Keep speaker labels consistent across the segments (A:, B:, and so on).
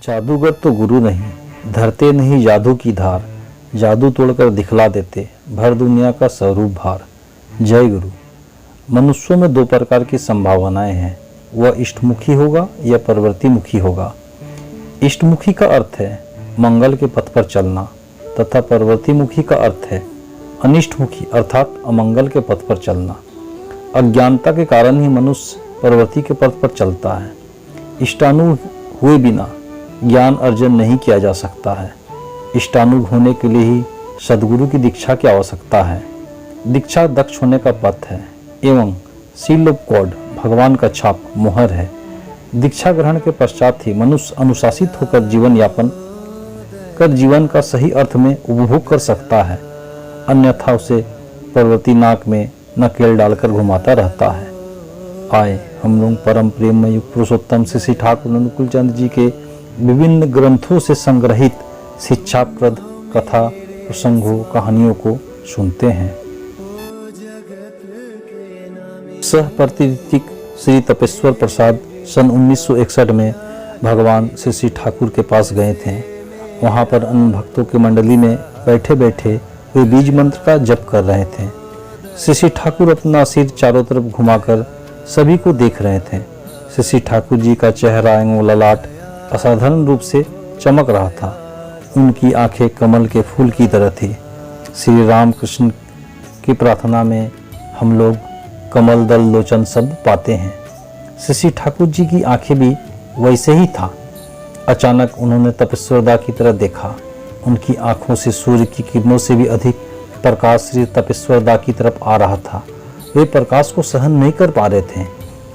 A: जादूगर तो गुरु नहीं, धरते नहीं जादू की धार, जादू तोड़कर दिखला देते भर दुनिया का स्वरूप भार। जय गुरु। मनुष्यों में दो प्रकार की संभावनाएं हैं, वह इष्टमुखी होगा या प्रवृत्तिमुखी होगा। इष्टमुखी का अर्थ है मंगल के पथ पर चलना तथा प्रवृत्तिमुखी का अर्थ है अनिष्टमुखी अर्थात अमंगल के पथ पर चलना। अज्ञानता के कारण ही मनुष्य प्रवृत्ति के पथ पर चलता है। इष्टानुग हुए बिना ज्ञान अर्जन नहीं किया जा सकता है। इष्टानुग होने के लिए ही सद्गुरु की दीक्षा की आवश्यकता है। दीक्षा दक्ष होने का पथ है एवं सील ऑफ गॉड भगवान का छाप मोहर है। दीक्षा ग्रहण के पश्चात ही मनुष्य अनुशासित होकर जीवन यापन कर जीवन का सही अर्थ में उपभोग कर सकता है, अन्यथा उसे प्रवृत्ति नाक में नकेल डालकर घुमाता रहता है। आए हम लोग परम प्रेम में युक्त पुरुषोत्तम श्री ठाकुर अनुकूल चंद जी के विभिन्न ग्रंथों से संग्रहित शिक्षाप्रद कथा प्रसंगों कहानियों को सुनते हैं। सह प्रतिष्ठित श्री तपेश्वर प्रसाद सन 1961 में भगवान श्री ठाकुर के पास गए थे। वहाँ पर अन्य भक्तों की मंडली में बैठे बैठे वे बीज मंत्र का जप कर रहे थे। श्री ठाकुर अपना सिर चारों तरफ घुमाकर सभी को देख रहे थे। श्री ठाकुर जी का चेहरा एवं ललाट असाधारण रूप से चमक रहा था। उनकी आंखें कमल के फूल की तरह थी। श्री रामकृष्ण की प्रार्थना में हम लोग कमल दल लोचन शब्द पाते हैं। श्री ठाकुर जी की आंखें भी वैसे ही था। अचानक उन्होंने तपेश्वरदा की तरफ देखा। उनकी आंखों से सूर्य की किरणों से भी अधिक प्रकाश श्री तपेश्वरदा की तरफ आ रहा था। वे प्रकाश को सहन नहीं कर पा रहे थे।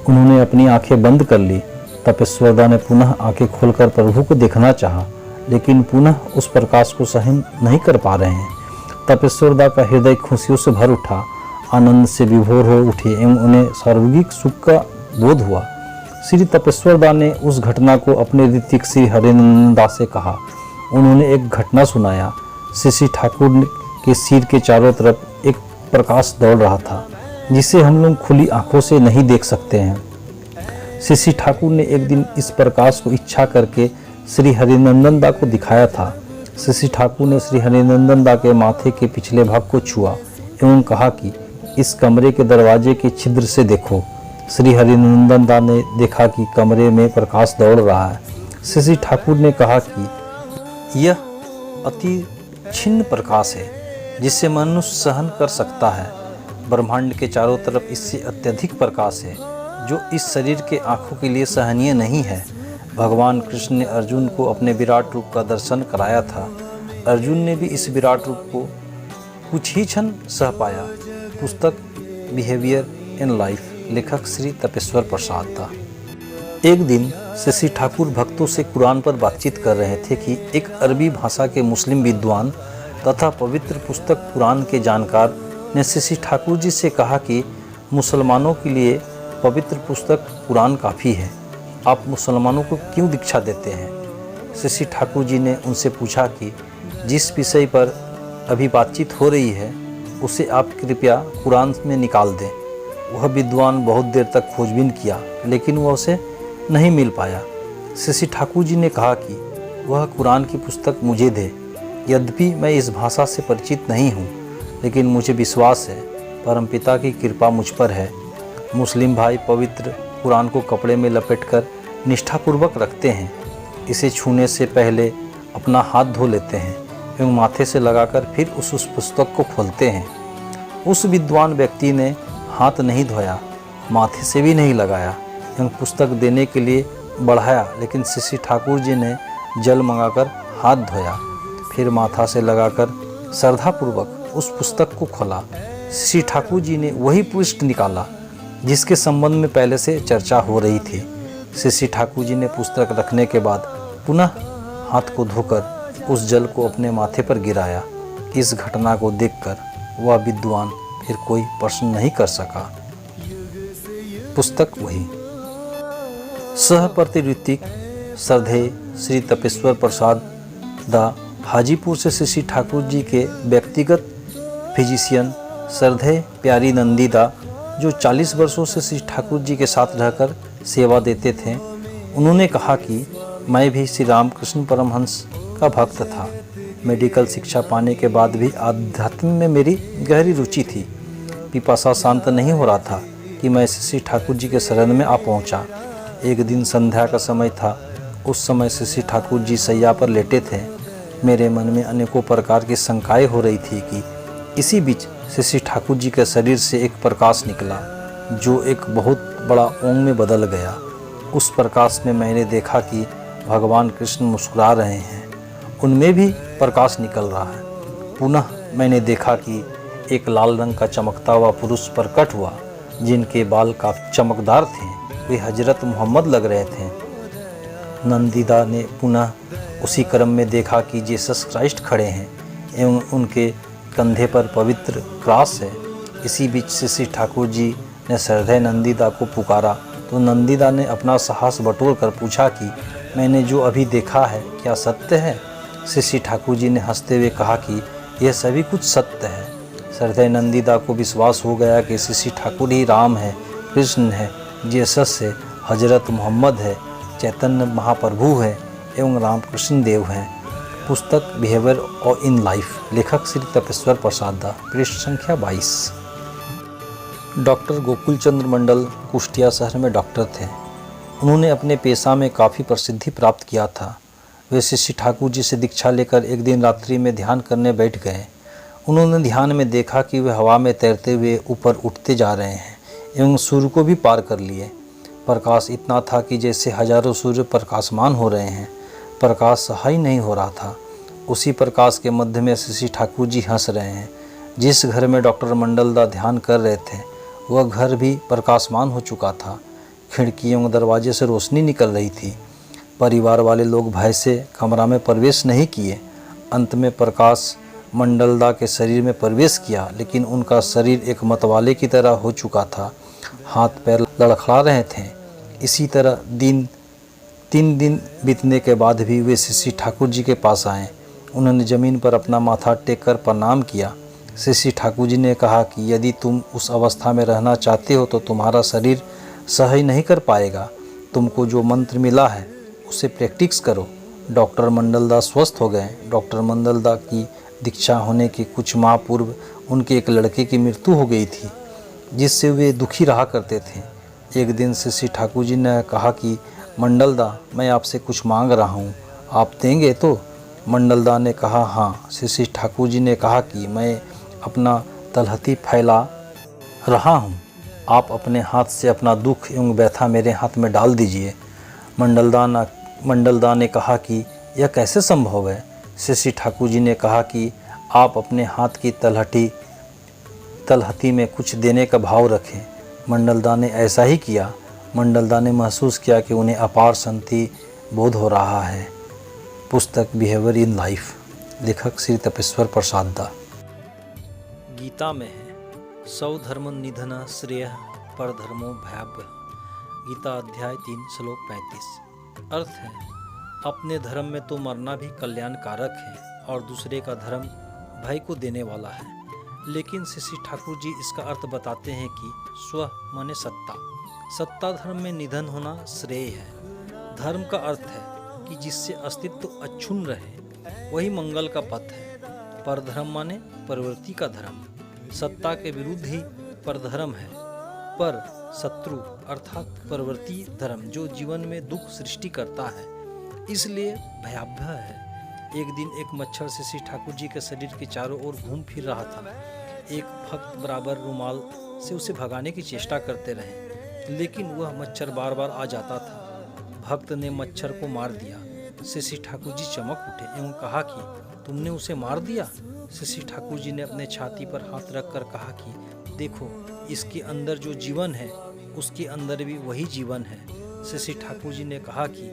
A: उन्होंने अपनी आंखें बंद कर ली। तपेश्वरदा ने पुनः आंखें खोलकर प्रभु को देखना चाहा, लेकिन पुनः उस प्रकाश को सहन नहीं कर पा रहे हैं। तपेश्वरदा का हृदय खुशियों से भर उठा, आनंद से विभोर हो उठे एवं उन्हें सार्वगिक सुख का बोध हुआ। श्री तपेश्वरदा ने उस घटना को अपने ऋतिक श्री हरिनंदन दास से कहा। उन्होंने एक घटना सुनाया। श्री ठाकुर के सिर के चारों तरफ एक प्रकाश दौड़ रहा था, जिसे हम लोग खुली आंखों से नहीं देख सकते हैं। श्री ठाकुर ने एक दिन इस प्रकाश को इच्छा करके श्री हरिनंदन दा को दिखाया था। श्री ठाकुर ने श्री हरिनंदन दा के माथे के पिछले भाग को छुआ एवं कहा कि इस कमरे के दरवाजे के छिद्र से देखो। श्री हरिनंदन दा ने देखा कि कमरे में प्रकाश दौड़ रहा है। श्री ठाकुर ने कहा कि यह अति छिन्न प्रकाश है, जिसे मनुष्य सहन कर सकता है। ब्रह्मांड के चारों तरफ इससे अत्यधिक प्रकाश है, जो इस शरीर के आँखों के लिए सहनीय नहीं है। भगवान कृष्ण ने अर्जुन को अपने विराट रूप का दर्शन कराया था। अर्जुन ने भी इस विराट रूप को कुछ ही क्षण सह पाया। पुस्तक बिहेवियर इन लाइफ, लेखक श्री तपेश्वर प्रसाद था। एक दिन श्री ठाकुर भक्तों से कुरान पर बातचीत कर रहे थे कि एक अरबी भाषा के मुस्लिम विद्वान तथा पवित्र पुस्तक कुरान के जानकार ने श्री ठाकुर जी से कहा कि मुसलमानों के लिए पवित्र पुस्तक कुरान काफ़ी है, आप मुसलमानों को क्यों दीक्षा देते हैं। श्री ठाकुर जी ने उनसे पूछा कि जिस विषय पर अभी बातचीत हो रही है उसे आप कृपया कुरान में निकाल दें। वह विद्वान बहुत देर तक खोजबीन किया, लेकिन वह उसे नहीं मिल पाया। श्री ठाकुर जी ने कहा कि वह कुरान की पुस्तक मुझे दे। यद्यपि मैं इस भाषा से परिचित नहीं हूँ, लेकिन मुझे विश्वास है परमपिता की कृपा मुझ पर है। मुस्लिम भाई पवित्र कुरान को कपड़े में लपेटकर निष्ठापूर्वक रखते हैं। इसे छूने से पहले अपना हाथ धो लेते हैं एवं माथे से लगाकर फिर उस पुस्तक को खोलते हैं। उस विद्वान व्यक्ति ने हाथ नहीं धोया, माथे से भी नहीं लगाया एवं पुस्तक देने के लिए बढ़ाया, लेकिन श्री ठाकुर जी ने जल मंगाकर हाथ धोया, फिर माथा से लगाकर श्रद्धापूर्वक उस पुस्तक को खोला। श्री ठाकुर जी ने वही पृष्ठ निकाला जिसके संबंध में पहले से चर्चा हो रही थी। श्री ठाकुर जी ने पुस्तक रखने के बाद पुनः हाथ को धोकर उस जल को अपने माथे पर गिराया। इस घटना को देखकर वह विद्वान फिर कोई प्रश्न नहीं कर सका। पुस्तक वही। सह प्रतिऋतिक श्रद्धेय श्री तपेश्वर प्रसाद दा हाजीपुर से श्री ठाकुर जी के व्यक्तिगत फिजिशियन श्रद्धेय प्यारी नंदी दा, जो 40 वर्षों से श्री ठाकुर जी के साथ रहकर सेवा देते थे, उन्होंने कहा कि मैं भी श्री रामकृष्ण परमहंस का भक्त था। मेडिकल शिक्षा पाने के बाद भी आध्यात्म में मेरी गहरी रुचि थी। पिपासा शांत नहीं हो रहा था कि मैं श्री ठाकुर जी के शरण में आ पहुंचा। एक दिन संध्या का समय था। उस समय श्री ठाकुर जी सैया पर लेटे थे। मेरे मन में अनेकों प्रकार की शंकाएं हो रही थी कि इसी बीच श्री ठाकुर जी के शरीर से एक प्रकाश निकला जो एक बहुत बड़ा ओंग में बदल गया। उस प्रकाश में मैंने देखा कि भगवान कृष्ण मुस्कुरा रहे हैं, उनमें भी प्रकाश निकल रहा है। पुनः मैंने देखा कि एक लाल रंग का चमकता हुआ पुरुष प्रकट हुआ, जिनके बाल काफी चमकदार थे। वे हजरत मोहम्मद लग रहे थे। नंदिदा ने पुनः उसी क्रम में देखा कि जीसस क्राइस्ट खड़े हैं एवं उनके कंधे पर पवित्र क्रॉस है। इसी बीच श्री ठाकुर जी ने श्रद्धेय नंदिदा को पुकारा तो नंदिदा ने अपना साहस बटोर कर पूछा कि मैंने जो अभी देखा है क्या सत्य है। श्री ठाकुर जी ने हंसते हुए कहा कि यह सभी कुछ सत्य है। श्रद्धेय नंदिदा को विश्वास हो गया कि श्री ठाकुर ही राम है, कृष्ण है, जीसस है, हजरत मोहम्मद है, चैतन्य महाप्रभु है एवं रामकृष्ण देव हैं। पुस्तक बिहेवियर और इन लाइफ, लेखक श्री तपेश्वर प्रसाद दा, पृष्ठ संख्या 22। डॉक्टर गोकुल चंद्र मंडल कुष्टिया शहर में डॉक्टर थे। उन्होंने अपने पेशा में काफ़ी प्रसिद्धि प्राप्त किया था। वे श्री ठाकुर जी से दीक्षा लेकर एक दिन रात्रि में ध्यान करने बैठ गए। उन्होंने ध्यान में देखा कि वे हवा में तैरते हुए ऊपर उठते जा रहे हैं एवं सूर्य को भी पार कर लिए। प्रकाश इतना था कि जैसे हजारों सूर्य प्रकाशमान हो रहे हैं। प्रकाश सहाय नहीं हो रहा था। उसी प्रकाश के मध्य में श्री ठाकुर जी हंस रहे हैं। जिस घर में डॉक्टर मंडलदा ध्यान कर रहे थे वह घर भी प्रकाशमान हो चुका था। खिड़कियों और दरवाजे से रोशनी निकल रही थी। परिवार वाले लोग भय से कमरा में प्रवेश नहीं किए। अंत में प्रकाश मंडलदा के शरीर में प्रवेश किया, लेकिन उनका शरीर एक मतवाले की तरह हो चुका था। हाथ पैर लड़खड़ा रहे थे। इसी तरह 3 दिन बीतने के बाद भी वे श्री ठाकुर जी के पास आए। उन्होंने ज़मीन पर अपना माथा टेक कर प्रणाम किया। श्री ठाकुर जी ने कहा कि यदि तुम उस अवस्था में रहना चाहते हो तो तुम्हारा शरीर सही नहीं कर पाएगा। तुमको जो मंत्र मिला है उसे प्रैक्टिस करो। डॉक्टर मंडलदा स्वस्थ हो गए। डॉक्टर मंडलदा की दीक्षा होने के कुछ माह पूर्व उनके एक लड़के की मृत्यु हो गई थी, जिससे वे दुखी रहा करते थे। एक दिन श्री ठाकुर जी ने कहा कि मंडलदा, मैं आपसे कुछ मांग रहा हूँ, आप देंगे तो? मंडलदा ने कहा हाँ। श्री ठाकुर जी ने कहा कि मैं अपना तलहटी फैला रहा हूँ, आप अपने हाथ से अपना दुख एवं व्यथा मेरे हाथ में डाल दीजिए। मंडलदा ने कहा कि यह कैसे संभव है। श्री ठाकुर जी ने कहा कि आप अपने हाथ की तलहटी में कुछ देने का भाव रखें। मंडलदा ने ऐसा ही किया। मंडलदा ने महसूस किया कि उन्हें अपार शांति बोध हो रहा है। पुस्तक बिहेवियर इन लाइफ, लेखक श्री तपेश्वर प्रसाद दा। गीता में है सौ धर्म निधन श्रेय पर धर्मो भयावह। गीता अध्याय 3 श्लोक 35। अर्थ है अपने धर्म में तो मरना भी कल्याणकारक है और दूसरे का धर्म भय को देने वाला है। लेकिन श्री ठाकुर जी इसका अर्थ बताते हैं कि स्व माने सत्ता धर्म में निधन होना श्रेय है। धर्म का अर्थ है कि जिससे अस्तित्व अक्षुण्ण रहे, वही मंगल का पथ है। परधर्म माने प्रवृत्ति का धर्म। सत्ता के विरुद्ध ही परधर्म है। पर शत्रु अर्थात प्रवृत्ति धर्म जो जीवन में दुख सृष्टि करता है, इसलिए भयावह है। एक दिन एक मच्छर श्री ठाकुर जी के शरीर के चारों ओर घूम फिर रहा था। एक भक्त बराबर रुमाल से उसे भगाने की चेष्टा करते रहे, लेकिन वह मच्छर बार बार आ जाता था। भक्त ने मच्छर को मार दिया। श्री ठाकुर जी चमक उठे एवं कहा कि तुमने उसे मार दिया। श्री ठाकुर जी ने अपने छाती पर हाथ रखकर कहा कि देखो, इसके अंदर जो जीवन है उसके अंदर भी वही जीवन है। श्री ठाकुर जी ने कहा कि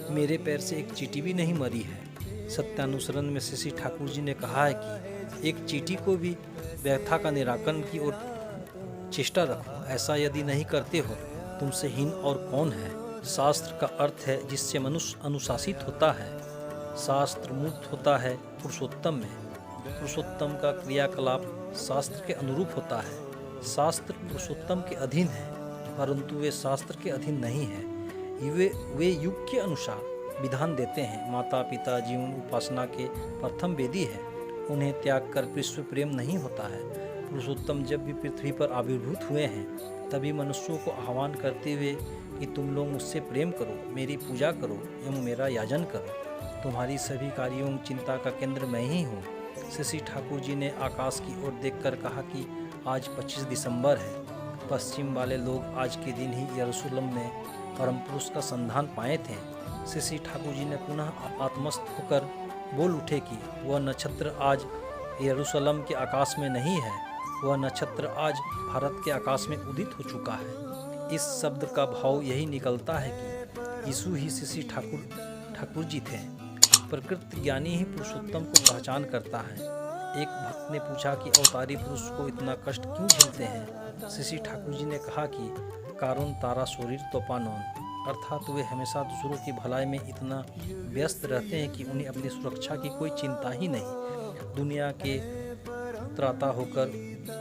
A: मेरे पैर से एक चींटी भी नहीं मरी है। सत्यानुसरण में श्री ठाकुर जी ने कहा है कि एक चींटी को भी व्यथा का निराकरण की ओर चेष्टा रखो। ऐसा यदि नहीं करते हो तुमसे हीन और कौन है। शास्त्र का अर्थ है जिससे मनुष्य अनुशासित होता है। शास्त्र मुक्त होता है पुरुषोत्तम में। पुरुषोत्तम का क्रियाकलाप शास्त्र के अनुरूप होता है। शास्त्र पुरुषोत्तम के अधीन है, परंतु वे शास्त्र के अधीन नहीं है। वे युग के अनुसार विधान देते हैं। माता पिता जीवन उपासना के प्रथम वेदी है, उन्हें त्याग कर विश्व प्रेम नहीं होता है। पुरुषोत्तम जब भी पृथ्वी पर आविर्भूत हुए हैं तभी मनुष्यों को आह्वान करते हुए कि तुम लोग मुझसे प्रेम करो, मेरी पूजा करो एवं मेरा याजन करो। तुम्हारी सभी कार्यों चिंता का केंद्र मैं ही हूँ। शशि ठाकुर जी ने आकाश की ओर देखकर कहा कि आज 25 दिसंबर है। पश्चिम वाले लोग आज के दिन ही यरूशलेम में परम पुरुष का संधान पाए थे। शशि ठाकुर जी ने पुनः आत्मस्थ होकर बोल उठे कि वह नक्षत्र आज यरूशलेम के आकाश में नहीं है, वह नक्षत्र आज भारत के आकाश में उदित हो चुका है। इस शब्द का भाव यही निकलता है कि यीशु ही शशि ठाकुर जी थे। प्रकृति ज्ञानी ही पुरुषोत्तम को पहचान करता है। एक भक्त ने पूछा कि अवतारी पुरुष को इतना कष्ट क्यों झेलते हैं। शशि ठाकुर जी ने कहा कि कारण तारा शरीर तोपानोन, अर्थात वे हमेशा दूसरों की भलाई में इतना व्यस्त रहते हैं कि उन्हें अपनी सुरक्षा की कोई चिंता ही नहीं। दुनिया के त्राता होकर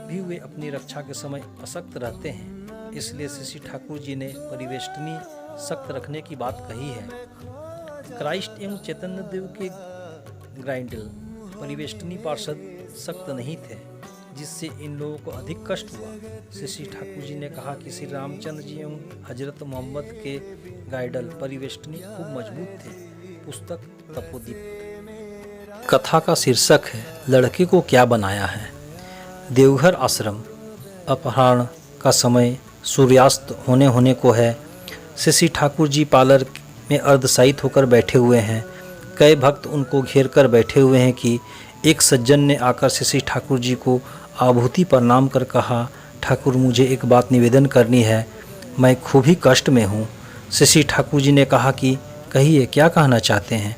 A: भी वे अपनी रक्षा के समय अशक्त रहते हैं। इसलिए शशि ठाकुर जी ने परिवेष्टनी सख्त रखने की बात कही है। क्राइस्ट एवं चैतन्य देव के ग्राइंडल परिवेष्टनी पार्षद सख्त नहीं थे, जिससे इन लोगों को अधिक कष्ट हुआ। शशि ठाकुर जी ने कहा कि श्री रामचंद्र जी एवं हजरत मोहम्मद के गाइडल परिवेष्टनी खूब मजबूत थे। पुस्तक तपोदीप। कथा का शीर्षक है लड़के को क्या बनाया है। देवघर आश्रम। अपराह्न का समय सूर्यास्त होने को है। शशि ठाकुर जी पार्लर में अर्धशायित होकर बैठे हुए हैं। कई भक्त उनको घेर कर बैठे हुए हैं कि एक सज्जन ने आकर शशि ठाकुर जी को आभूति प्रणाम कर कहा, ठाकुर मुझे एक बात निवेदन करनी है, मैं खूब ही कष्ट में हूँ। शशि ठाकुर जी ने कहा कि कहिए क्या कहना चाहते हैं।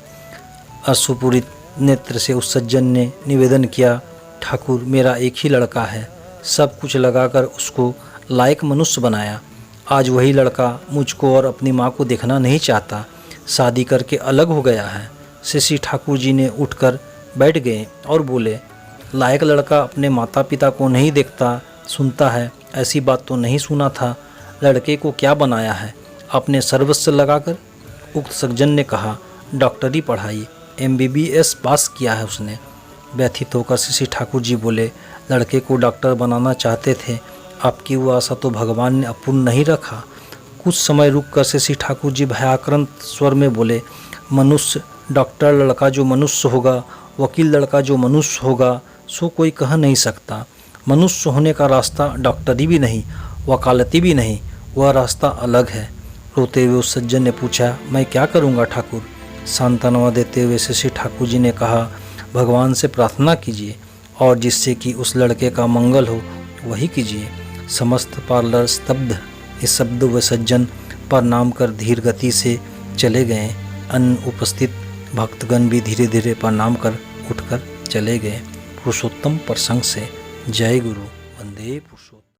A: अश्रुपूरित नेत्र से उस सज्जन ने निवेदन किया, ठाकुर मेरा एक ही लड़का है, सब कुछ लगाकर उसको लायक मनुष्य बनाया। आज वही लड़का मुझको और अपनी माँ को देखना नहीं चाहता, शादी करके अलग हो गया है। शशि ठाकुर जी ने उठकर बैठ गए और बोले, लायक लड़का अपने माता पिता को नहीं देखता सुनता है, ऐसी बात तो नहीं सुना था। लड़के को क्या बनाया है, अपने सर्वस्व लगाकर। उक्त सज्जन ने कहा, डॉक्टरी पढ़ाई, MBBS पास किया है उसने। व्यथित होकर शशि ठाकुर जी बोले, लड़के को डॉक्टर बनाना चाहते थे, आपकी वो आशा तो भगवान ने अपूर्ण नहीं रखा। कुछ समय रुककर शशि ठाकुर जी भयाक्रांत स्वर में बोले, मनुष्य डॉक्टर लड़का जो मनुष्य होगा, वकील लड़का जो मनुष्य होगा, सो कोई कह नहीं सकता। मनुष्य होने का रास्ता डॉक्टरी भी नहीं, वकालती भी नहीं, वह रास्ता अलग है। रोते हुए उस सज्जन ने पूछा, मैं क्या करूँगा ठाकुर। सांत्वना देते हुए शशि ठाकुर जी ने कहा, भगवान से प्रार्थना कीजिए और जिससे कि उस लड़के का मंगल हो वही कीजिए। समस्त पार्लर स्तब्ध। इस शब्द व सज्जन प्रणाम कर धीर गति से चले गए। अन्य उपस्थित भक्तगण भी धीरे धीरे प्रणाम कर उठकर चले गए। पुरुषोत्तम प्रसंग से। जय गुरु। वंदे पुरुष।